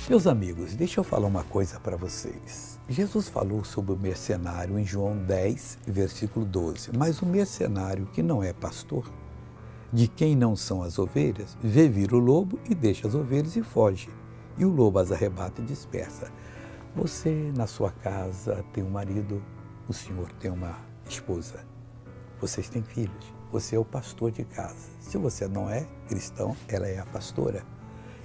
Meus amigos, deixa eu falar uma coisa para vocês. Jesus falou sobre o mercenário em João 10, versículo 12. Mas o mercenário que não é pastor, de quem não são as ovelhas, vê vir o lobo e deixa as ovelhas e foge. E o lobo as arrebata e dispersa. Você, na sua casa, tem um marido, o senhor tem uma esposa. Vocês têm filhos. Você é o pastor de casa. Se você não é cristão, ela é a pastora.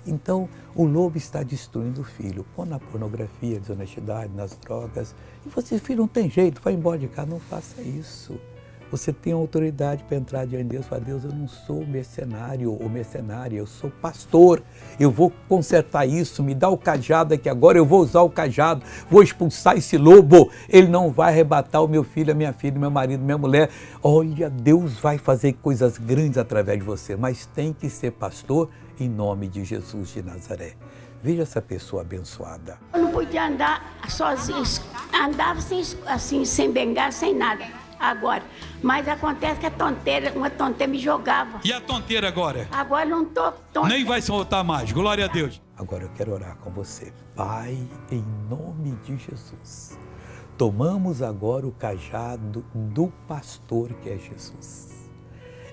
Então, o lobo está destruindo o filho. Põe na pornografia, desonestidade, nas drogas. E você, filho, não tem jeito, vai embora de casa. Não faça isso. Você tem autoridade para entrar diante de Deus e falar: Deus, eu não sou mercenário ou mercenária, eu sou pastor. Eu vou consertar isso, me dá o cajado aqui agora, eu vou usar o cajado, vou expulsar esse lobo. Ele não vai arrebatar o meu filho, a minha filha, meu marido, minha mulher. Olha, Deus vai fazer coisas grandes através de você, mas tem que ser pastor em nome de Jesus de Nazaré. Veja essa pessoa abençoada. Eu não podia andar sozinho, andava assim, sem bengala, sem nada. Agora, mas acontece que uma tonteira me jogava. E a tonteira agora? Agora não tô tonta. Nem vai soltar mais, glória a Deus. Agora eu quero orar com você. Pai, em nome de Jesus, tomamos agora o cajado do pastor que é Jesus.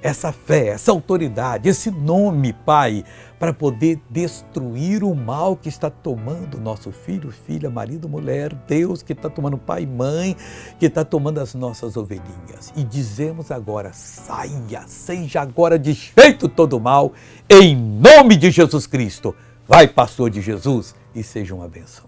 Essa fé, essa autoridade, esse nome, Pai, para poder destruir o mal que está tomando nosso filho, filha, marido, mulher, Deus que está tomando pai e mãe, que está tomando as nossas ovelhinhas. E dizemos agora: saia, seja agora desfeito todo o mal, em nome de Jesus Cristo. Vai, pastor de Jesus, e seja uma bênção.